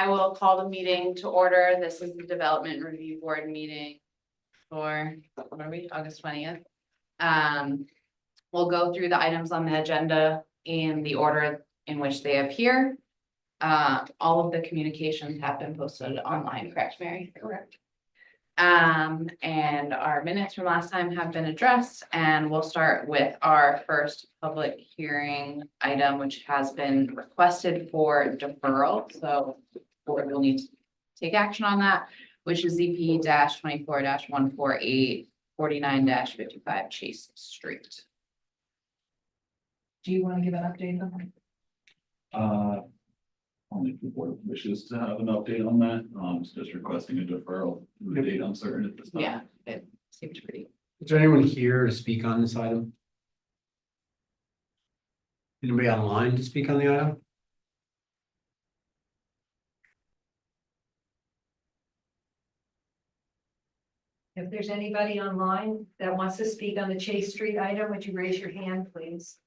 I will call the meeting to order. This is the Development Review Board meeting for, what are we, August 20th. We'll go through the items on the agenda in the order in which they appear. All of the communications have been posted online, correct, Mary? Correct. And our minutes from last time have been addressed, and we'll start with our first public hearing item, which has been requested for deferral. So the board will need to take action on that, which is ZP 24-148 49-55 Chase Street. Do you want to give an update on that? Only if the board wishes to have an update on that, it's just requesting a deferral, the date uncertain at this time. Yeah, it seemed pretty. Is there anyone here to speak on this item? Anybody online to speak on the item? If there's anybody online that wants to speak on the Chase Street item, would you raise your hand, please?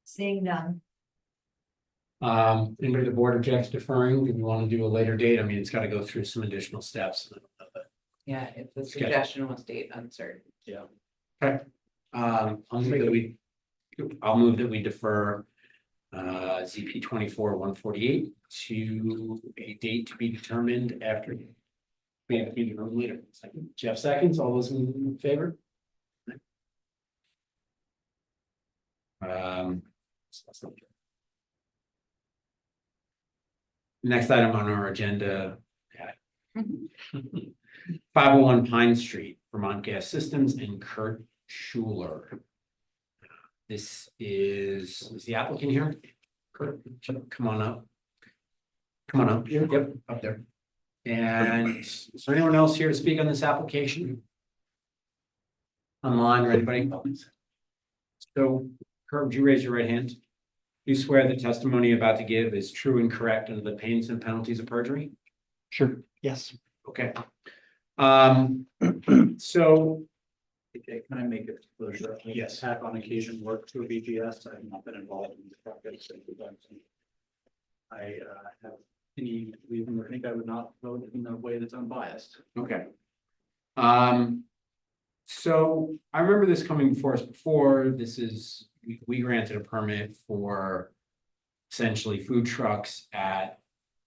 Seeing none. Anybody the board objects deferring? Do you want to do a later date? I mean, it's got to go through some additional steps. Yeah, if the Schedule. suggestion was date uncertain. Yeah. Okay. I'll move that we defer ZP 24-148 to a date to be determined after. We have to be determined later. Second. Jeff seconds. All those in favor? Next item on our agenda. 501 Pine Street, Vermont Gas Systems, and Kurt Schuler. This is the applicant here? Kurt, come on up. Come on up. Yep, up there. And is there anyone else here to speak on this application? Online or anybody? So, Kurt, would you raise your right hand? You swear the testimony you're about to give is true and correct under the pains and penalties of perjury? Sure, yes. Okay. So. Okay, can I make a disclosure? Yes. Have on occasion worked through BGS. I have not been involved in this project since the time. I have any reason to think I would not vote in a way that's unbiased. Okay. So I remember this coming before us before. This is, we granted a permit for essentially food trucks at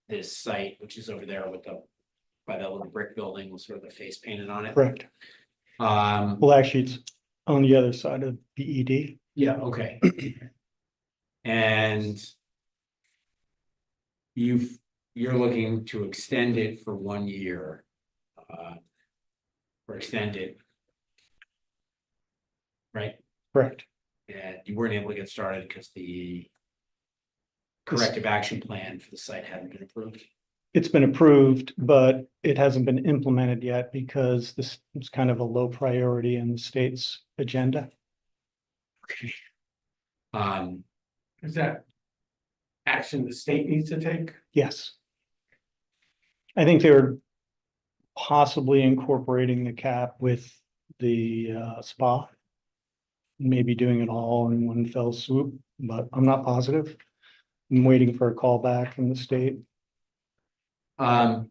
this site, which is over there with the, by that little brick building with sort of the face painted on it. Correct. Well, actually, it's on the other side of BED. Yeah, okay. And you're looking to extend it for 1 year. Or extend it. Right? Correct. And you weren't able to get started because the corrective action plan for the site hadn't been approved. It's been approved, but it hasn't been implemented yet because this is kind of a low priority in the state's agenda. Okay. Is that action the state needs to take? Yes. I think they're possibly incorporating the cap with the spa. Maybe doing it all in one fell swoop, but I'm not positive. I'm waiting for a call back from the state. And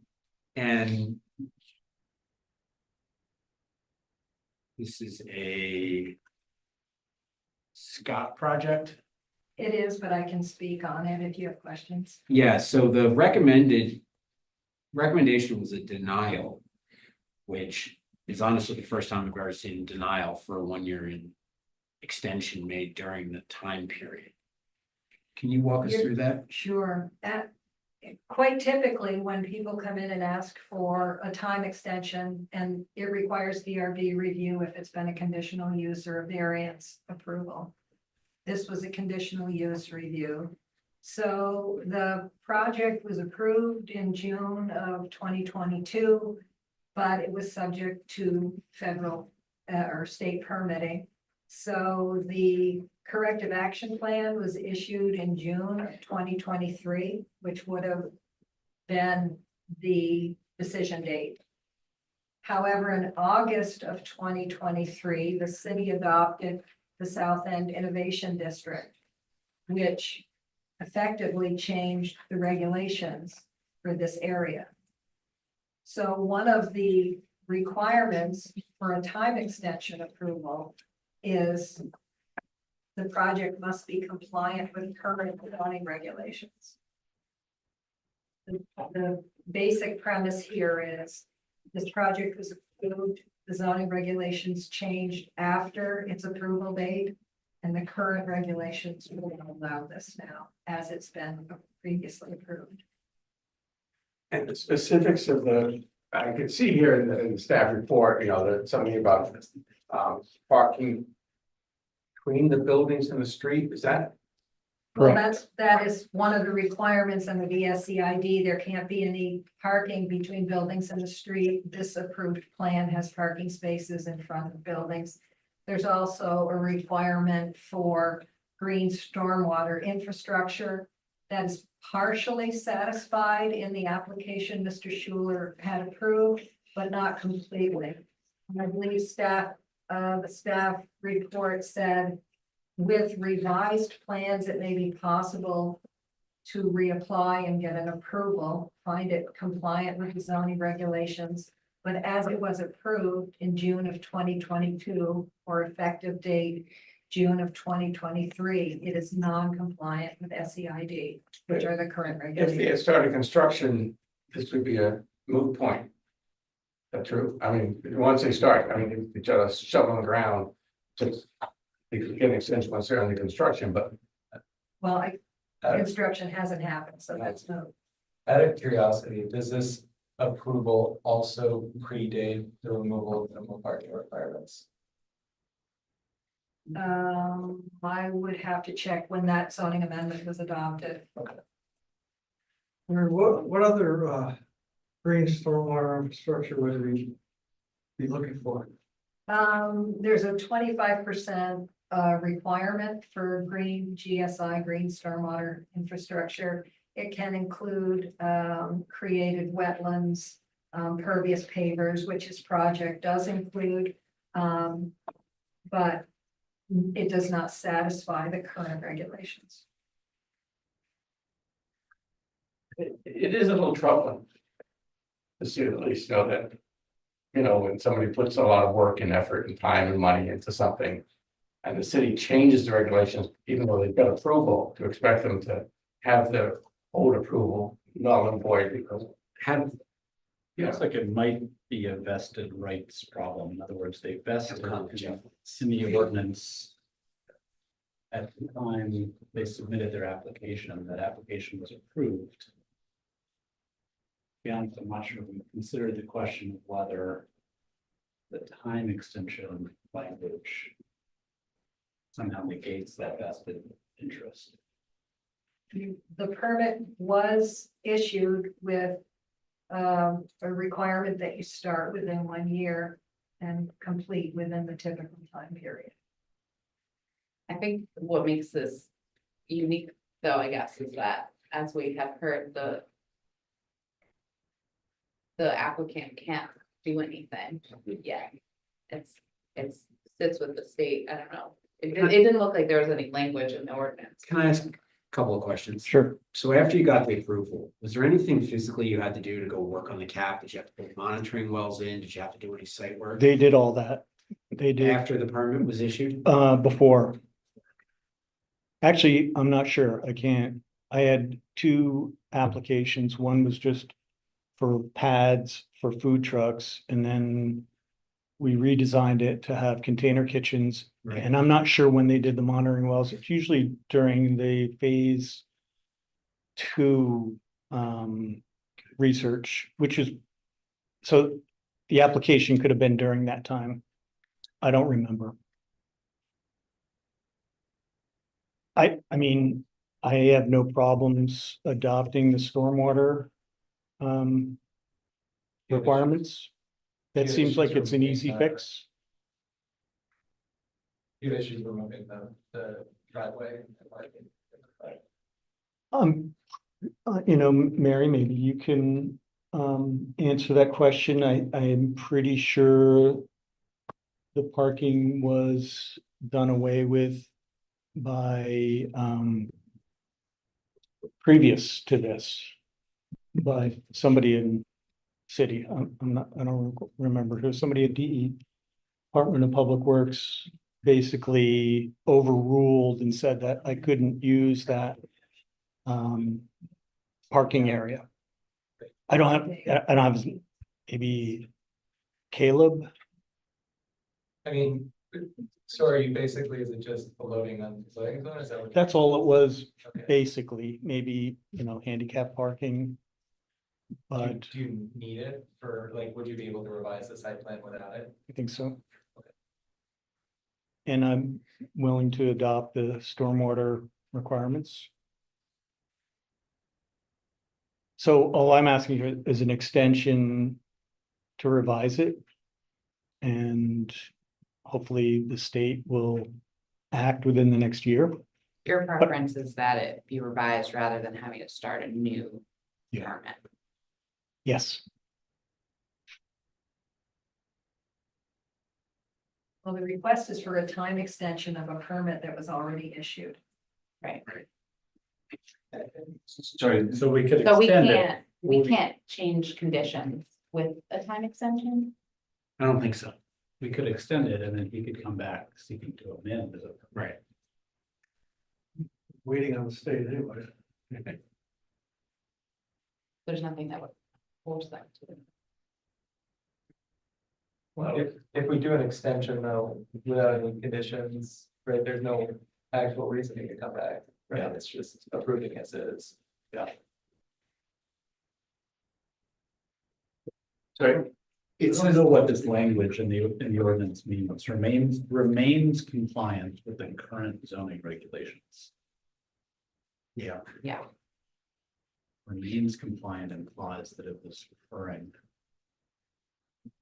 this is a Scott project. It is, but I can speak on it if you have questions. Yeah, so the recommendation was a denial, which is honestly the first time I've ever seen denial for a 1 year extension made during the time period. Can you walk us through that? Sure. Quite typically, when people come in and ask for a time extension and it requires DRB review if it's been a conditional use or a variance approval. This was a conditional use review. So the project was approved in June of 2022, but it was subject to federal or state permitting. So the corrective action plan was issued in June of 2023, which would have been the decision date. However, in August of 2023, the city adopted the South End Innovation District, which effectively changed the regulations for this area. So one of the requirements for a time extension approval is the project must be compliant with current zoning regulations. The basic premise here is this project was approved, the zoning regulations changed after its approval date, and the current regulations will allow this now, as it's been previously approved. And the specifics of I could see here in the staff report, that something about parking between the buildings and the street, is that? Well, Correct. that is one of the requirements under the SCID. There can't be any parking between buildings and the street. This approved plan has parking spaces in front of buildings. There's also a requirement for green stormwater infrastructure that is partially satisfied in the application Mr. Schuler had approved, but not completely. I believe the staff report said, with revised plans, it may be possible to reapply and get an approval, find it compliant with the zoning regulations. But as it was approved in June of 2022, or effective date, June of 2023, it is non-compliant with SEID, which are the current If they regulations. had started construction, this would be a moot point. That's true. I mean, once they start, they just shovel the ground. Just they could get an extension once they're under construction, but Well, Uh, construction hasn't happened, so that's no. Out of curiosity, does this approval also predate the removal of minimum parking requirements? I would have to check when that zoning amendment was adopted. What other green stormwater infrastructure would we be looking for? There's a 25% requirement for green GSI, green stormwater infrastructure. It can include created wetlands, pervious pavers, which this project does include. But it does not satisfy the current regulations. it is a little troubling. To see at least that, when somebody puts a lot of work and effort and time and money into something. And the city changes the regulations, even though they've got approval, to expect them to have the old approval null and void because. Looks like it might be a vested rights problem. In other words, they vested in the ordinance. At the time they submitted their application, that application was approved. To be honest, I'm not sure we considered the question of whether the time extension language somehow negates that vested interest. The permit was issued with a requirement that you start within 1 year and complete within the typical time period. I think what makes this unique, though, I guess, is that as we have heard, the applicant can't do anything yet. It sits with the state. I don't know. It didn't look like there was any language in the ordinance. Can I ask a couple of questions? Sure. So after you got the approval, was there anything physically you had to do to go work on the cap? Did you have to put monitoring wells in? Did you have to do any site work? They did all that. They did After the permit was issued? before. Actually, I'm not sure. I had two applications. One was just for pads for food trucks, and then we redesigned it to have container kitchens. Right. And I'm not sure when they did the monitoring wells. It's usually during the phase 2 research, which is, so the application could have been during that time. I don't remember. I mean, I have no problems adopting the stormwater requirements. That seems like it's an easy fix. You issues removing the driveway. Mary, maybe you can answer that question. I'm pretty sure the parking was done away with by previous to this by somebody in city. I don't remember who, somebody at DE, Department of Public Works, basically overruled and said that I couldn't use that parking area. I don't have, maybe Caleb. I mean, so are you basically, is it just a loading on loading zone? Is that what? That's all it was, Okay. basically, maybe, handicap parking. But Do you need it for, like, would you be able to revise the site plan without it? I think so. And I'm willing to adopt the stormwater requirements. So all I'm asking you is an extension to revise it. And hopefully the state will act within the next year. Your preference is that it be revised rather than having to start a new permit. Yes, Well, the request is for a time extension of a permit that was already issued. Right. Sorry, so we could So extend it. we can't change conditions with a time extension. I don't think so. We could extend it and then he could come back seeking to amend it. Right. Waiting on the state anyway. There's nothing that would force them to. Well, if we do an extension though, without any conditions, right, there's no actual reasoning to come back, right? Yeah. It's just approving as is. Yeah. Sorry, I don't know what this language in the ordinance means, remains compliant with the current zoning regulations. Yeah. Yeah, Remains compliant implies that it was referring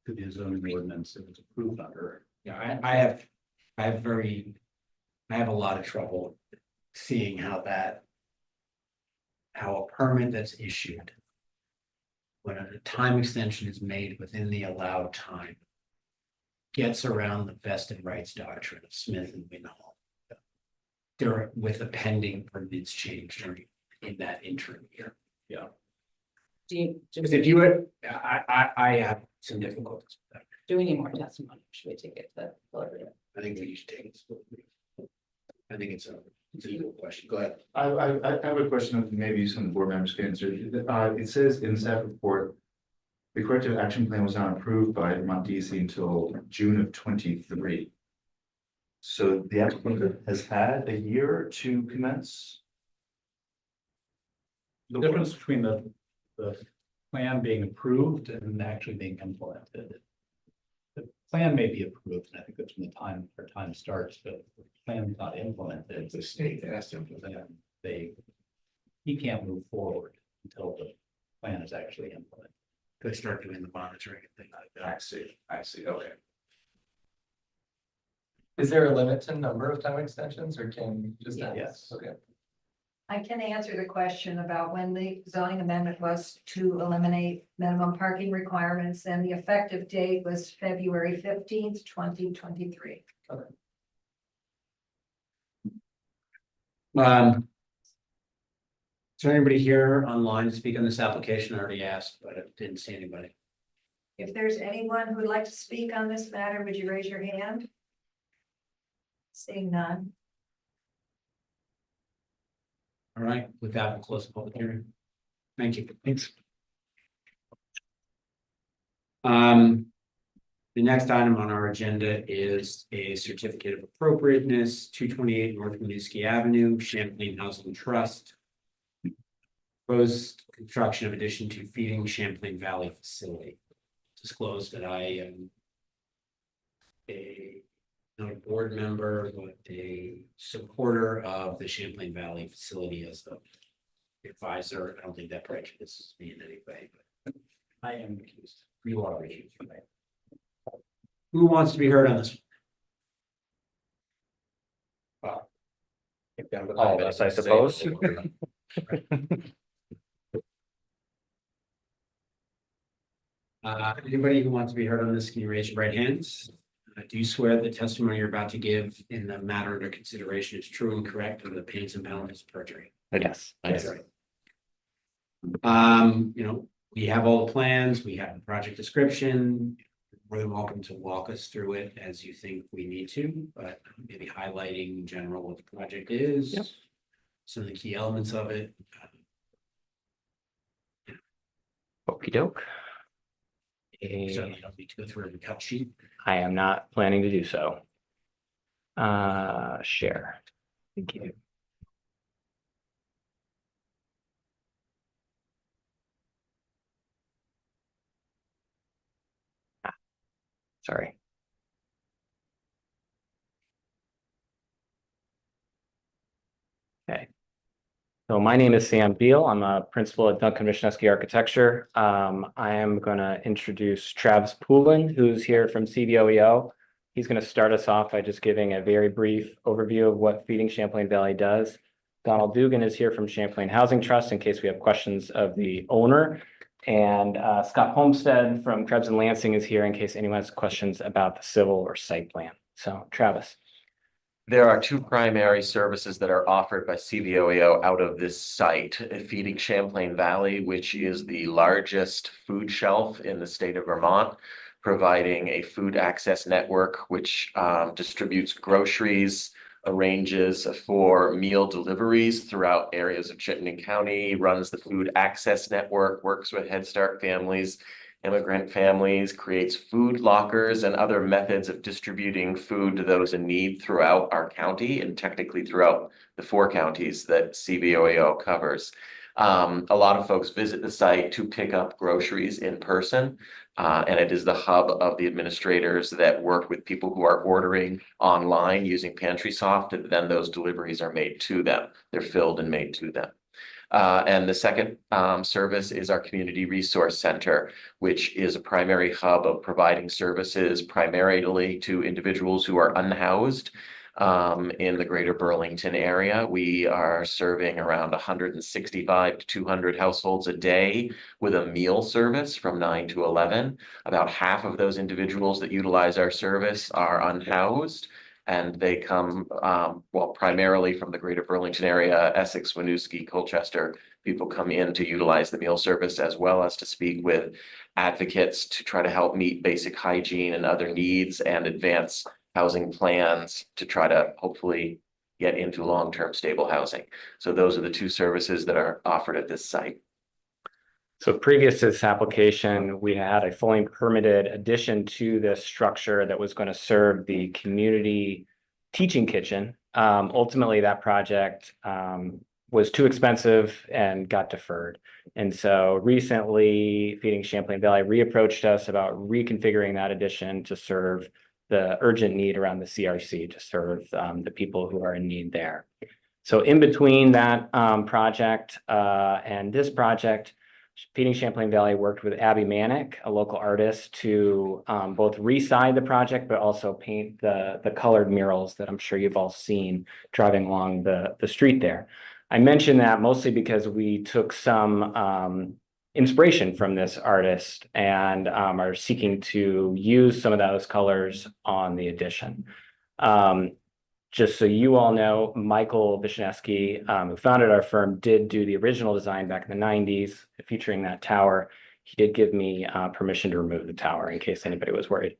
to the zoning ordinance it was approved under. Yeah, I have a lot of trouble seeing how a permit that's issued, when a time extension is made within the allowed time, gets around the vested rights doctrine of Smith and Winhall. There with a pending permits change during in that interim year. Yeah. do you, Because if you would, I have some difficulties with that. do we need more testimony? Should we take it to the deliberative? I think we should take it. I think it's a legal question. Go ahead. I have a question that maybe some board members can answer. It says in the staff report, the corrective action plan was not approved by Vermont DEC until June of 23. So the applicant has had a year to commence. The difference between the plan being approved and actually being implemented. The plan may be approved, and I think that's when the time starts, but if the plan is not implemented. The state asked him for that. He can't move forward until the plan is actually implemented. They start doing the monitoring and things like that. I see, okay. Is there a limit to number of time extensions or can you just? Yes. Okay. I can answer the question about when the zoning amendment was to eliminate minimum parking requirements, and the effective date was February 15th, 2023. Is there anybody here online to speak on this application? I already asked, but I didn't see anybody. If there's anyone who would like to speak on this matter, would you raise your hand? Seeing none. All right, with that, we'll close the public hearing. Thank you. thanks. The next item on our agenda is a certificate of appropriateness, 228 North Winooski Avenue, Champlain Housing Trust. Proposed construction of addition to feeding Champlain Valley facility. Disclose that I am not a board member, but a supporter of the Champlain Valley facility as an advisor. I don't think that prejudices me in any way, but I am accused. you are recused. Who wants to be heard on this? All of us, I suppose. Anybody who wants to be heard on this, can you raise your right hands? Do you swear the testimony you're about to give in the matter under consideration is true and correct under the pains and penalties of perjury? Yes. That's right. We have all the plans, we have the project description. More than welcome to walk us through it as you think we need to, but maybe highlighting in general what the project is. Yep. Some of the key elements of it. Okey doke. Certainly don't need to go through every cut sheet. I am not planning to do so. Share. Thank you. Sorry. Okay. So my name is Sam Beal. I'm a principal at Duncan Winooski Architecture. I am going to introduce Travis Poulin, who's here from CVOEO. He's going to start us off by just giving a very brief overview of what Feeding Champlain Valley does. Donald Dugan is here from Champlain Housing Trust in case we have questions of the owner. And Scott Homestead from Krebs and Lansing is here in case anyone has questions about the civil or site plan. So Travis. There are two primary services that are offered by CVOEO out of this site, Feeding Champlain Valley, which is the largest food shelf in the state of Vermont, providing a food access network which distributes groceries, arranges for meal deliveries throughout areas of Chittenden County, runs the food access network, works with Head Start families, immigrant families, creates food lockers and other methods of distributing food to those in need throughout our county and technically throughout the 4 counties that CVOEO covers. A lot of folks visit the site to pick up groceries in person, and it is the hub of the administrators that work with people who are ordering online using PantrySoft, and then those deliveries are made to them. They're filled and made to them. And the second service is our Community Resource Center, which is a primary hub of providing services primarily to individuals who are unhoused in the greater Burlington area. We are serving around 165 to 200 households a day with a meal service from 9 to 11. About half of those individuals that utilize our service are unhoused. And they come, primarily from the greater Burlington area, Essex, Winooski, Colchester. People come in to utilize the meal service as well as to speak with advocates to try to help meet basic hygiene and other needs and advance housing plans to try to hopefully get into long-term stable housing. So those are the two services that are offered at this site. So previous to this application, we had a fully permitted addition to this structure that was going to serve the community teaching kitchen. Ultimately, that project was too expensive and got deferred. And so recently, Feeding Champlain Valley reapproached us about reconfiguring that addition to serve the urgent need around the CRC, to serve the people who are in need there. So in between that project and this project, Feeding Champlain Valley worked with Abby Manick, a local artist, to both reside the project, but also paint the colored murals that I'm sure you've all seen driving along the street there. I mention that mostly because we took some inspiration from this artist and are seeking to use some of those colors on the addition. Just so you all know, Michael Winooski, who founded our firm, did do the original design back in the 90s featuring that tower. He did give me permission to remove the tower in case anybody was worried.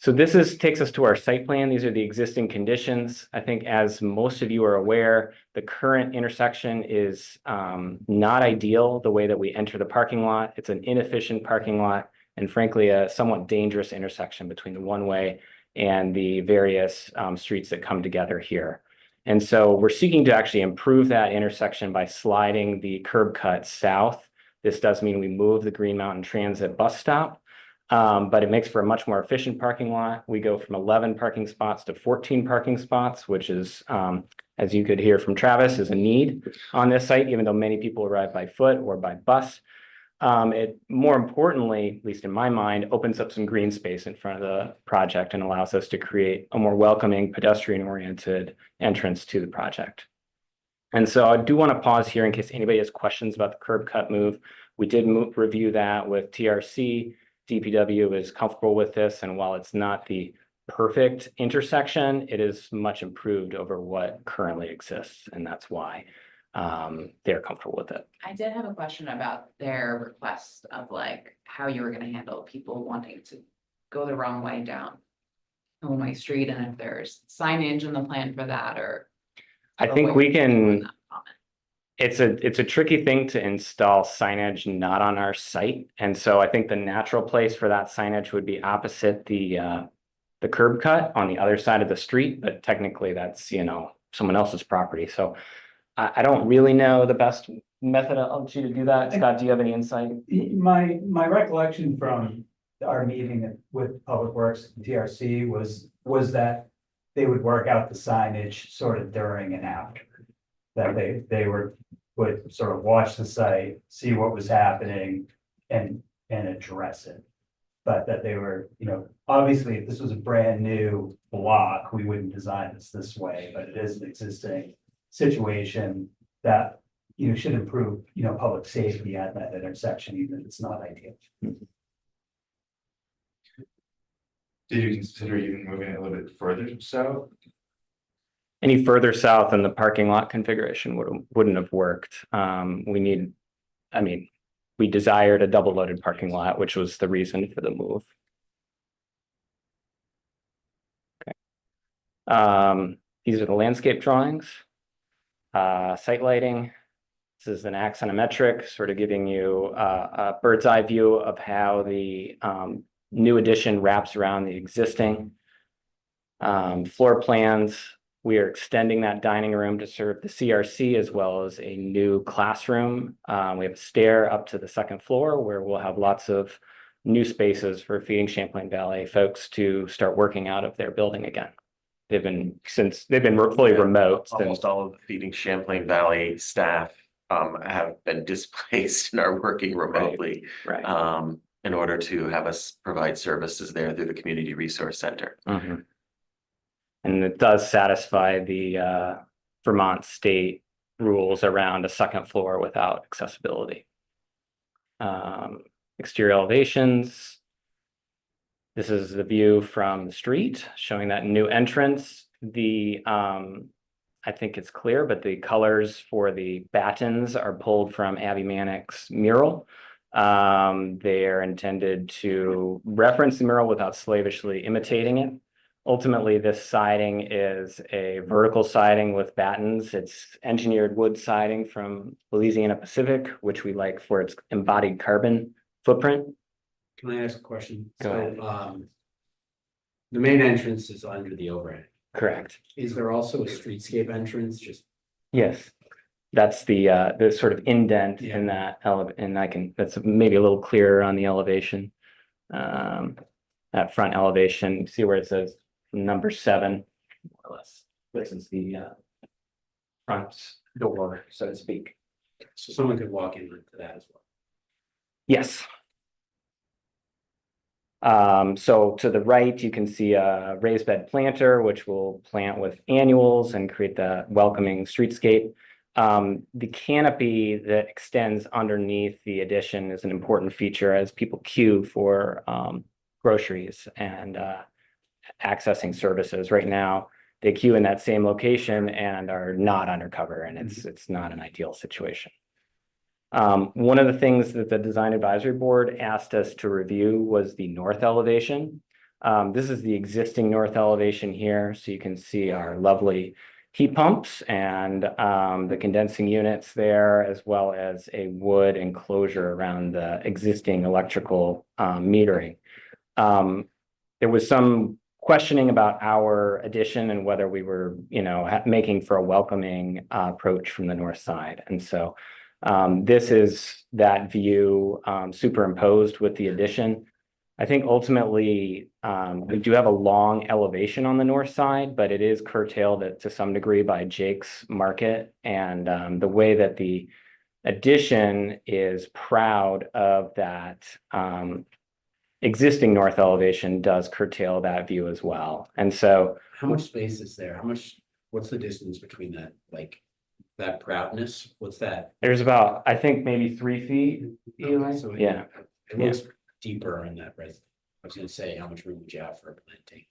So this takes us to our site plan. These are the existing conditions. I think as most of you are aware, the current intersection is not ideal the way that we enter the parking lot. It's an inefficient parking lot and frankly, a somewhat dangerous intersection between the one-way and the various streets that come together here. And so we're seeking to actually improve that intersection by sliding the curb cut south. This does mean we move the Green Mountain Transit bus stop, but it makes for a much more efficient parking lot. We go from 11 parking spots to 14 parking spots, which is, as you could hear from Travis, is a need on this site, even though many people arrive by foot or by bus. It more importantly, at least in my mind, opens up some green space in front of the project and allows us to create a more welcoming, pedestrian-oriented entrance to the project. And so I do want to pause here in case anybody has questions about the curb cut move. We did review that with TRC. DPW is comfortable with this, and while it's not the perfect intersection, it is much improved over what currently exists, and that's why. they're comfortable with it. I did have a question about their request of like how you were gonna handle people wanting to go the wrong way down a one-way street, and if there's signage in the plan for that, or. I or think what we you're thinking on can, that comment. it's a tricky thing to install signage not on our site. And so I think the natural place for that signage would be opposite the curb cut on the other side of the street, but technically that's, someone else's property. So I don't really know the best methodology to do that. Scott, do you have any insight? My recollection from our meeting with Public Works and TRC was that they would work out the signage sort of during and after. That they would sort of watch the site, see what was happening and address it. But that they were, obviously, if this was a brand new block, we wouldn't design this way, but it is an existing situation that, should improve, public safety at that intersection, even if it's not ideal. Did you consider even moving it a little bit further south? Any further south and the parking lot configuration wouldn't have worked. We desired a double loaded parking lot, which was the reason for the move. Okay. These are the landscape drawings. Site lighting. This is an axonometric, sort of giving you a bird's eye view of how the new addition wraps around the existing. Floor plans. We are extending that dining room to serve the CRC as well as a new classroom. We have a stair up to the second floor where we'll have lots of new spaces for Feeding Champlain Valley folks to start working out of their building again. They've been fully remote. Almost all of the Feeding Champlain Valley staff have been displaced and are working remotely. Right. In order to have us provide services there through the Community Resource Center. Mm-hmm. And it does satisfy the Vermont state rules around a second floor without accessibility. Exterior elevations. This is the view from the street showing that new entrance. I think it's clear, but the colors for the battens are pulled from Abby Manick's mural. They are intended to reference the mural without slavishly imitating it. Ultimately, this siding is a vertical siding with battens. It's engineered wood siding from Louisiana Pacific, which we like for its embodied carbon footprint. Can I ask a question? Go ahead. So, the main entrance is under the overhang. Correct. Is there also a streetscape entrance? Yes. That's the sort of indent Yeah. in that that's maybe a little clearer on the elevation. That front elevation, see where it says number 7, more or less. This is the front door, so to speak. So someone could walk into that as well. Yes. So to the right, you can see a raised bed planter, which will plant with annuals and create the welcoming streetscape. The canopy that extends underneath the addition is an important feature as people queue for groceries and accessing services. Right now, they queue in that same location and are not undercover, and it's not an ideal situation. One of the things that the Design Advisory Board asked us to review was the north elevation. This is the existing north elevation here, so you can see our lovely heat pumps and the condensing units there, as well as a wood enclosure around the existing electrical metering. There was some questioning about our addition and whether we were, making for a welcoming approach from the north side. And so this is that view superimposed with the addition. I think ultimately we do have a long elevation on the north side, but it is curtailed to some degree by Jake's Market. And the way that the addition is proud of that existing north elevation does curtail that view as well. And so How much space is there? What's the distance between that, that proudness? What's that? there's about, I think, maybe 3 feet. Eli? So it- Yeah. It looks deeper in that residence. I was gonna say, how much room would you have for a planting?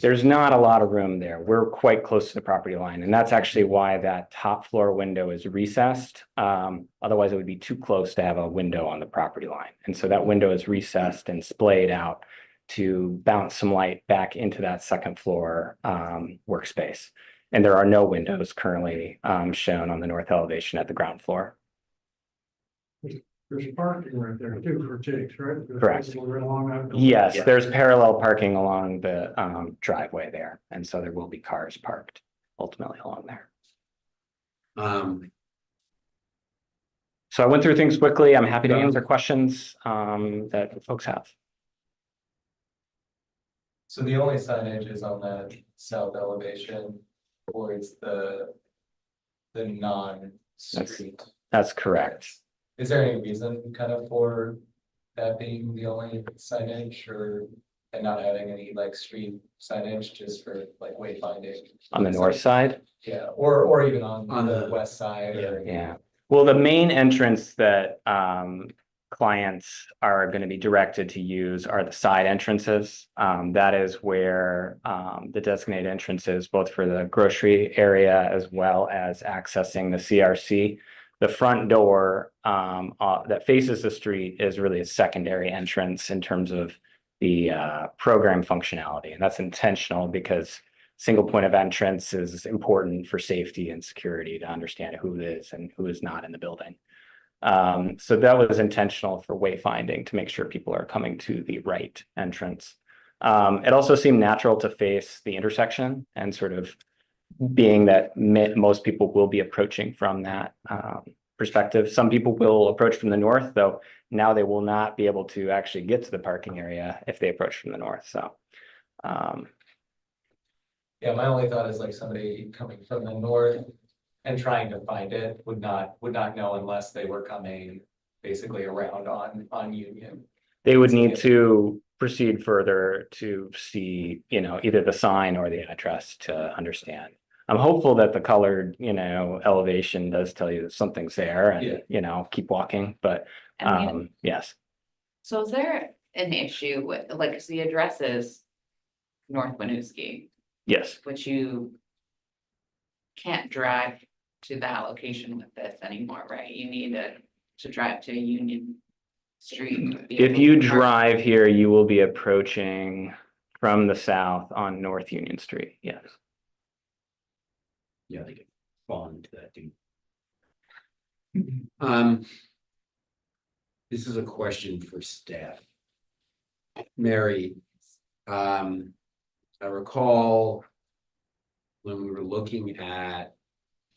There's not a lot of room there. We're quite close to the property line, and that's actually why that top floor window is recessed. Otherwise, it would be too close to have a window on the property line. And so that window is recessed and splayed out to bounce some light back into that second floor workspace. And there are no windows currently shown on the north elevation at the ground floor. There's parking right there too for chicks, right? Correct. We're along that. Yes, Yeah. there's parallel parking along the driveway there, and so there will be cars parked ultimately along there. So I went through things quickly. I'm happy to answer questions that folks have. So the only signage is on that south elevation towards the non-street. That's correct. Is there any reason kind of for that being the only signage or and not having any like street signage just for like wayfinding? On the north side? Yeah, or even on the the- west side or. Yeah. Well, the main entrance that clients are going to be directed to use are the side entrances. That is where the designated entrances, both for the grocery area as well as accessing the CRC. The front door that faces the street is really a secondary entrance in terms of the program functionality. And that's intentional because single point of entrance is important for safety and security to understand who is and who is not in the building. So that was intentional for wayfinding to make sure people are coming to the right entrance. It also seemed natural to face the intersection and sort of being that most people will be approaching from that perspective. Some people will approach from the north, though now they will not be able to actually get to the parking area if they approach from the north. So Yeah, my only thought is like somebody coming from the north and trying to find it would not know unless they were coming basically around on Union. they would need to proceed further to see, either the sign or the address to understand. I'm hopeful that the colored, elevation does tell you that something's there and, keep walking, but I mean, yes. so is there an issue with, like, 'cause the address is North Winooski, Yes. which you can't drive to that location with this anymore, right? You need to drive to Union Street. to be If able you to park. drive here, you will be approaching from the south on North Union Street. Yes. Yeah, they could fall into that dude. This is a question for staff. Mary, I recall when we were looking at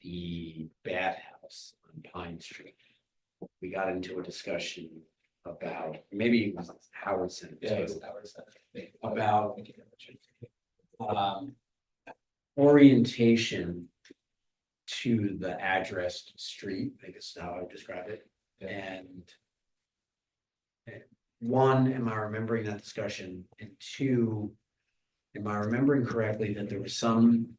the bathhouse on Pine Street, we got into a discussion about, maybe it was Howard Center. Yeah, it was Howard Center. About orientation to the addressed street, I guess is how I would describe it. And one, am I remembering that discussion? And two, am I remembering correctly that there was some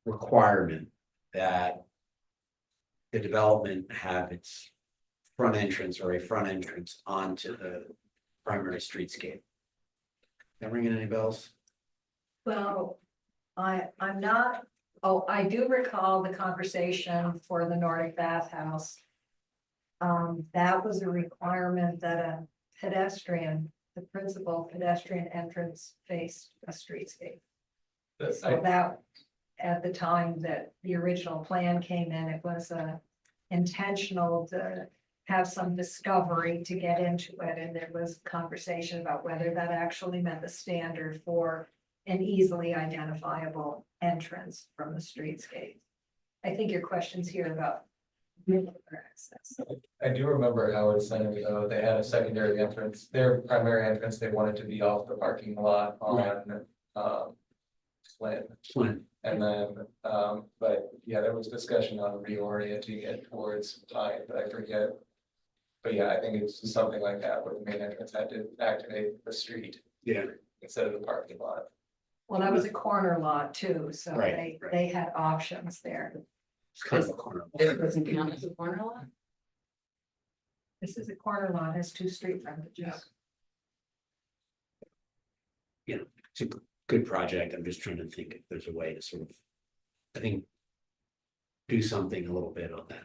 requirement that the development have its front entrance or a front entrance onto the primary streetscape? That ringing any bells? Well, I'm not, I do recall the conversation for the Nordic bathhouse. That was a requirement that a pedestrian, the principal pedestrian entrance faced a streetscape. So that, at the time that the original plan came in, it was intentional to have some discovery to get into it. And there was conversation about whether that actually met the standard for an easily identifiable entrance from the streetscape. I think your question's here about access. I do remember Howard Center, though, they had a secondary entrance, their primary entrance, they wanted to be off the parking lot on Flynn. And then, but yeah, there was discussion on reorienting it towards Pine, but I forget. But yeah, I think it's something like that, where the main entrance had to activate the street. Yeah. Instead of the parking lot. Well, that was a corner lot too, so Right, they had options there. It's kind of a corner. This doesn't count as a corner lot? This is a corner lot, has two street frontages. it's a good project. I'm just trying to think if there's a way to sort of, I think, do something a little bit on that.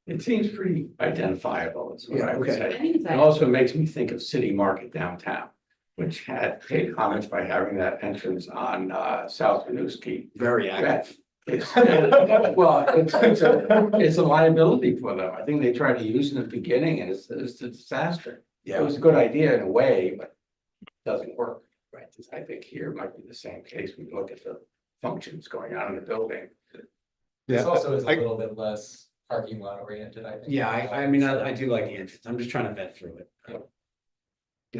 It seems pretty identifiable, is what I would Yeah, say. I think it's It also makes me think of City Market downtown, which had paid homage by having that entrance on South Winooski. Very active. Well, it's a liability for them. I think they tried to use it in the beginning and it's a disaster. It was a good idea in a way, but it doesn't work. Right. I think here might be the same case. We look at the functions going on in the building. This also is a I- little bit less parking lot oriented, I think. Yeah, I mean, I do like the entrance. I'm just trying to vet through it. You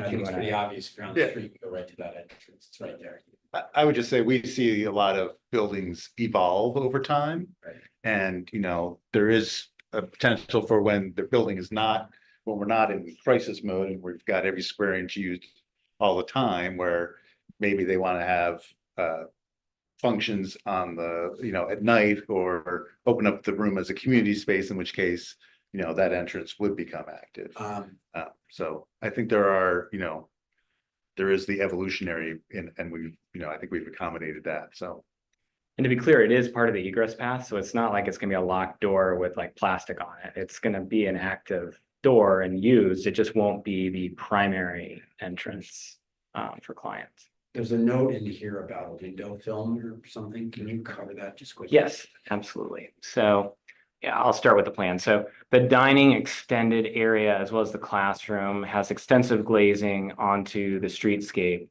know, I think it's You pretty wanna- obvious if you're on the street, you go right to that entrance. It's right there. I would just say we see a lot of buildings evolve over time. Right. And, there is a potential for when the building is not, when we're not in crisis mode and we've got every square inch used all the time, where maybe they want to have functions on the, at night, or open up the room as a community space, in which case, that entrance would become active. So I think there is the evolutionary and we've, I think we've accommodated that, so. And to be clear, it is part of the egress path, so it's not like it's gonna be a locked door with like plastic on it. It's gonna be an active door and used. It just won't be the primary entrance for clients. There's a note in here about a window film or something. Can you cover that just quickly? Yes, absolutely. So, yeah, I'll start with the plan. So the dining extended area, as well as the classroom, has extensive glazing onto the streetscape.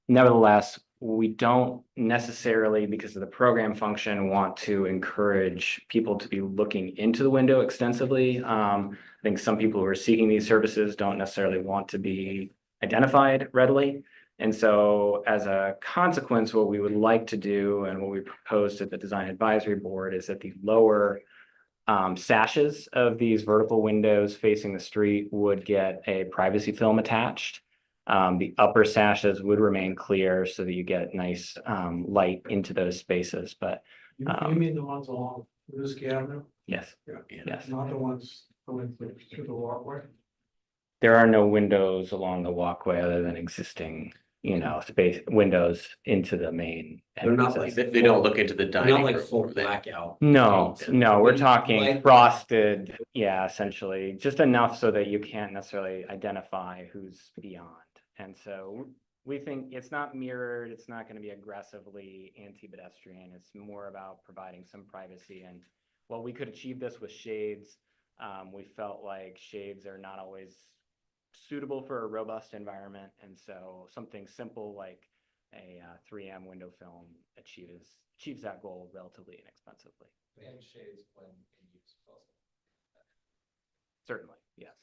Nevertheless, we don't necessarily, because of the program function, want to encourage people to be looking into the window extensively. I think some people who are seeking these services don't necessarily want to be identified readily. And so as a consequence, what we would like to do and what we proposed at the design advisory board is that the lower sashes of these vertical windows facing the street would get a privacy film attached. The upper sashes would remain clear so that you get nice light into those spaces, but You mean the ones along Winooski Avenue? yes, Yeah. yes. Not the ones going through the walkway? There are no windows along the walkway other than existing, space windows into the main. They're not like, entrances. They don't look into the they're dining not like room. full They- blackout. No, paint. no, we're Light- talking frosted, yeah, essentially, just enough so that you can't necessarily identify who's beyond. And so we think it's not mirrored, it's not gonna be aggressively anti-pedestrian, it's more about providing some privacy. And while we could achieve this with shades, we felt like shades are not always suitable for a robust environment. And so something simple like a 3M window film achieves that goal relatively inexpensively. And shades when in use also. Certainly, yes.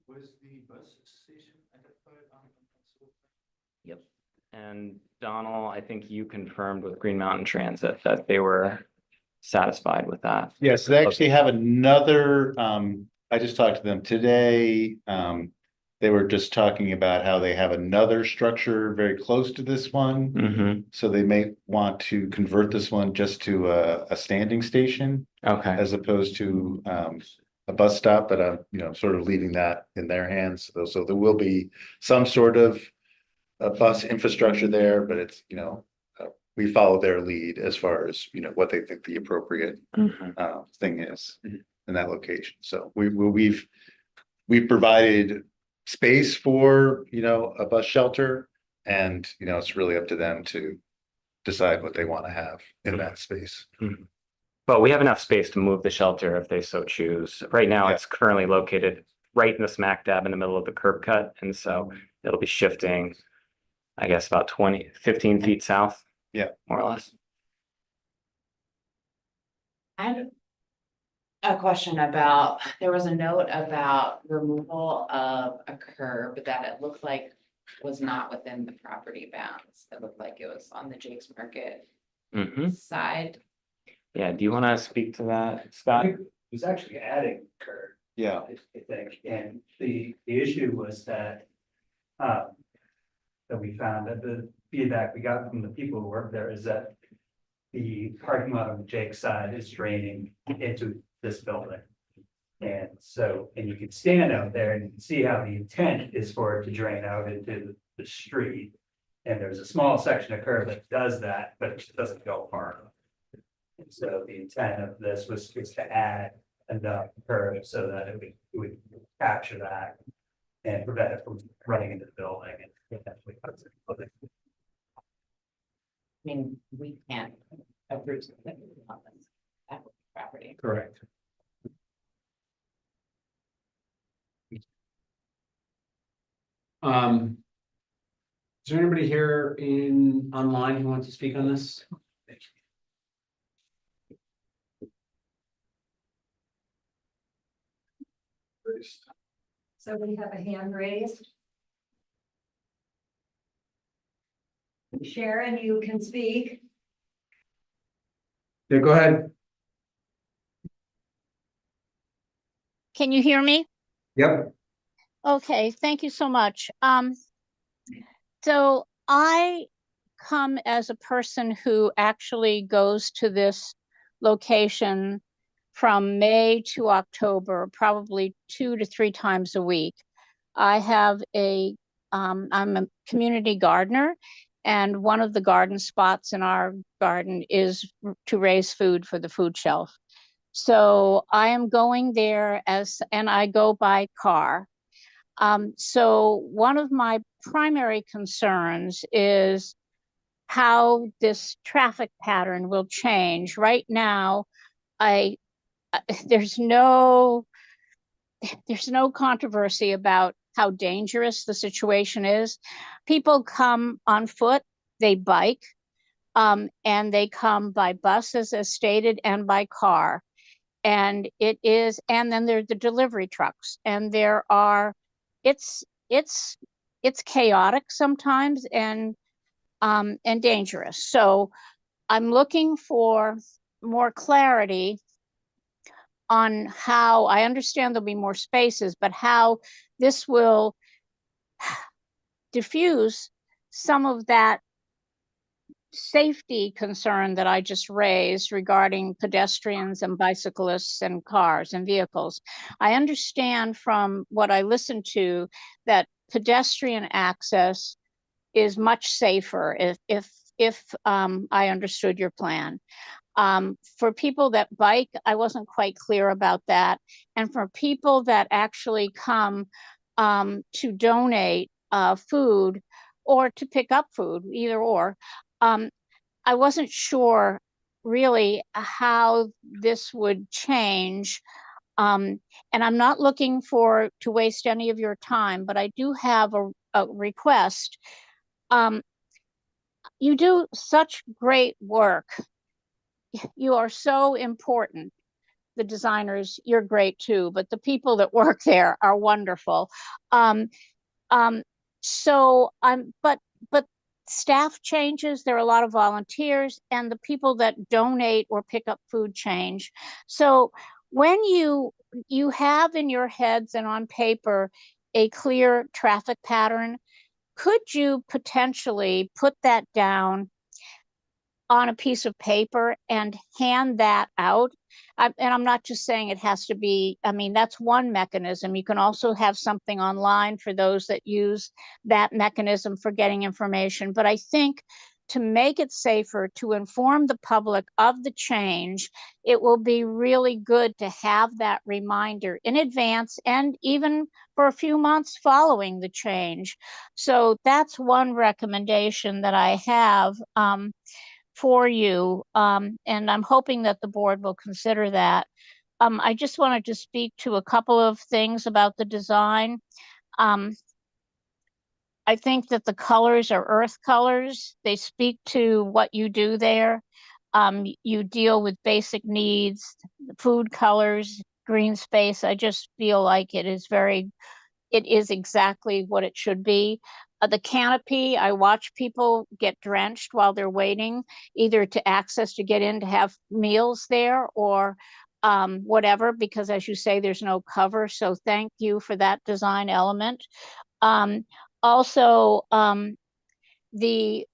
Was the bus station identified on? Yep. And Donald, I think you confirmed with Green Mountain Transit that they were satisfied with that. Yes, they actually have another, I just talked to them today. They were just talking about how they have another structure very close to this one. Mm-hmm. So they may want to convert this one just to a standing station Okay. as opposed to a bus stop, but I'm, sort of leaving that in their hands. So there will be some sort of a bus infrastructure there, but it's, we follow their lead as far as, what they think the appropriate Mhm. thing is in that location. So we've provided space for, a bus shelter, and, it's really up to them to decide what they want to have in that space. But we have enough space to move the shelter if they so choose. Right now, Yeah. it's currently located right in the smack dab in the middle of the curb cut. And so it'll be shifting, I guess, about 15 feet south. Yeah. More or less. I had a question about, there was a note about removal of a curb that it looked like was not within the property bounds. It looked like it was on the Jake's Market Mm-hmm. side. Yeah. Do you want to speak to that, Scott? It was actually adding curb, Yeah. I think, and the issue was that that we found that the feedback we got from the people who work there is that the parking lot on the Jake side is draining into this building. And so, and you can stand out there and you can see how the intent is for it to drain out into the street. And there's a small section of curb that does that, but it doesn't go far enough. And so the intent of this was to add enough curb so that it would capture that and prevent it from running into the building and potentially cause it. I mean, we can't approve something on this property. Correct. Is there anybody here online who wants to speak on this? So we have a hand raised. Sharon, you can speak. Yeah, go ahead. Can you hear me? Yep. Okay, thank you so much. So I come as a person who actually goes to this location from May to October, probably 2 to 3 times a week. I have I'm a community gardener, and one of the garden spots in our garden is to raise food for the food shelf. So I am going there and I go by car. So one of my primary concerns is how this traffic pattern will change. Right now, there's no controversy about how dangerous the situation is. People come on foot, they bike, and they come by buses as stated and by car. And then there's the delivery trucks, and it's chaotic sometimes and dangerous. So I'm looking for more clarity on how, I understand there'll be more spaces, but how this will diffuse some of that safety concern that I just raised regarding pedestrians and bicyclists and cars and vehicles. I understand from what I listened to that pedestrian access is much safer if I understood your plan. For people that bike, I wasn't quite clear about that. And for people that actually come to donate food or to pick up food, either or, I wasn't sure really how this would change. And I'm not looking to waste any of your time, but I do have a request. You do such great work. You are so important. The designers, you're great too, but the people that work there are wonderful. But staff changes, there are a lot of volunteers, and the people that donate or pick up food change. So when you have in your heads and on paper a clear traffic pattern, could you potentially put that down on a piece of paper and hand that out? And I'm not just saying it has to be, I mean, that's one mechanism. You can also have something online for those that use that mechanism for getting information. But I think to make it safer, to inform the public of the change, it will be really good to have that reminder in advance and even for a few months following the change. So that's one recommendation that I have for you, and I'm hoping that the board will consider that. I just wanted to speak to a couple of things about the design. I think that the colors are earth colors. They speak to what you do there. You deal with basic needs, food colors, green space. I just feel like it is exactly what it should be. The canopy, I watch people get drenched while they're waiting, either to access to get in to have meals there or whatever, because as you say, there's no cover. So thank you for that design element. Also, the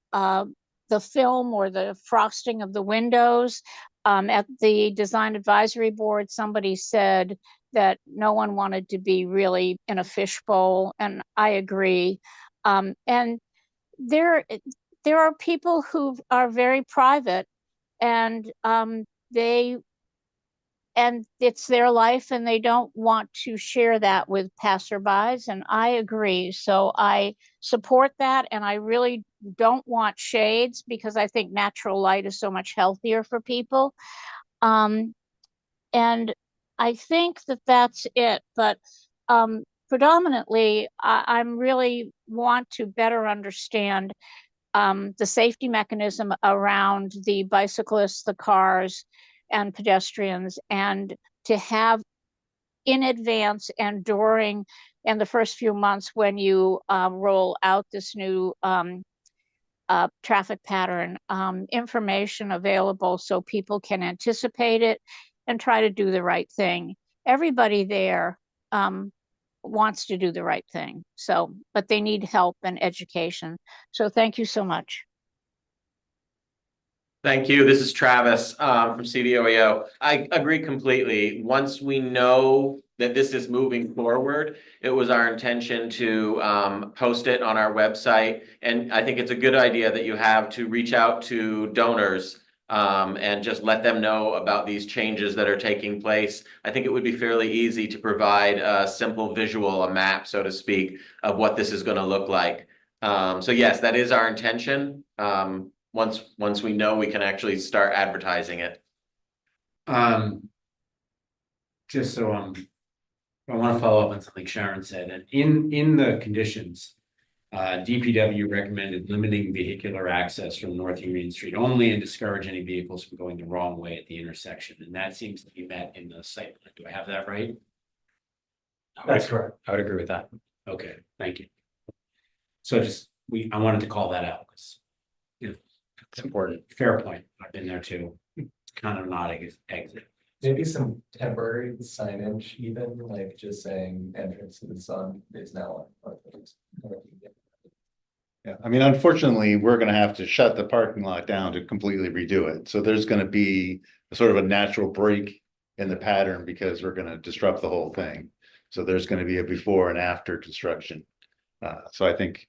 film or the frosting of the windows, at the design advisory board, somebody said that no one wanted to be really in a fishbowl, and I agree. And there are people who are very private, and and it's their life, and they don't want to share that with passerbys, and I agree. So I support that, and I really don't want shades because I think natural light is so much healthier for people. And I think that that's it, but predominantly, I'm really want to better understand the safety mechanism around the bicyclists, the cars, and pedestrians, and to have in advance and during and the first few months when you roll out this new traffic pattern, information available so people can anticipate it and try to do the right thing. Everybody there wants to do the right thing, so, but they need help and education. So thank you so much. Thank you. This is Travis from CDOEO. I agree completely. Once we know that this is moving forward, it was our intention to post it on our website. And I think it's a good idea that you have to reach out to donors and just let them know about these changes that are taking place. I think it would be fairly easy to provide a simple visual, a map, so to speak, of what this is going to look like. So yes, that is our intention. Once we know, we can actually start advertising it. Just so I want to follow up on something Sharon said, and in the conditions, DPW recommended limiting vehicular access from North Union Street only and discourage any vehicles from going the wrong way at the intersection, and that seems to be met in the site plan. Do I have that right? That's correct. I would agree with that. Okay, thank you. So just, I wanted to call that out because, you know, it's important. Fair point. I've been there too. Kind of not exit. Maybe some temporary signage, even like just saying entrance to the sun is now on. Yeah, I mean, unfortunately, we're gonna have to shut the parking lot down to completely redo it. So there's gonna be sort of a natural break in the pattern because we're gonna disrupt the whole thing. So there's gonna be a before and after construction. So I think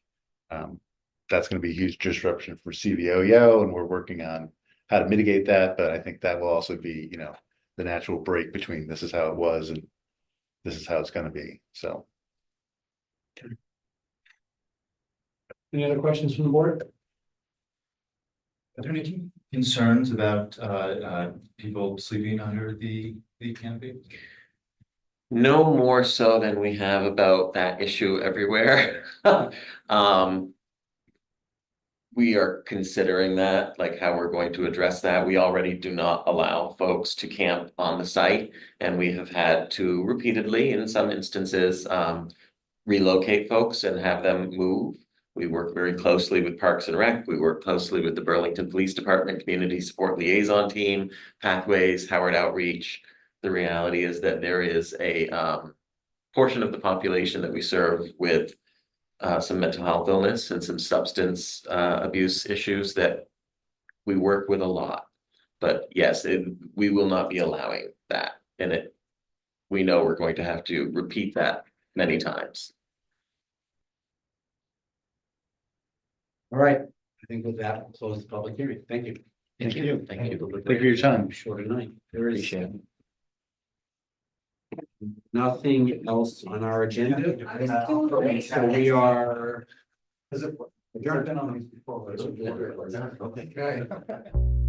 that's gonna be a huge disruption for CVOEO, and we're working on how to mitigate that. But I think that will also be, you know, the natural break between this is how it was and this is how it's gonna be, so. Any other questions from the board? Are there any concerns about people sleeping under the canopy? No more so than we have about that issue everywhere. We are considering that, like how we're going to address that. We already do not allow folks to camp on the site, and we have had to repeatedly, in some instances, relocate folks and have them move. We work very closely with Parks and Rec. We work closely with the Burlington Police Department, Community Support Liaison Team, Pathways, Howard Outreach. The reality is that there is a portion of the population that we serve with some mental health illness and some substance abuse issues that we work with a lot. But yes, we will not be allowing that. And we know we're going to have to repeat that many times. All right, I think with that, we'll close the public hearing. Thank you. Thank you. Thank you. Thank you for your time. Short tonight. There is Appreciate it. nothing else on our agenda. So we are. Has it? You've been on these before. Okay.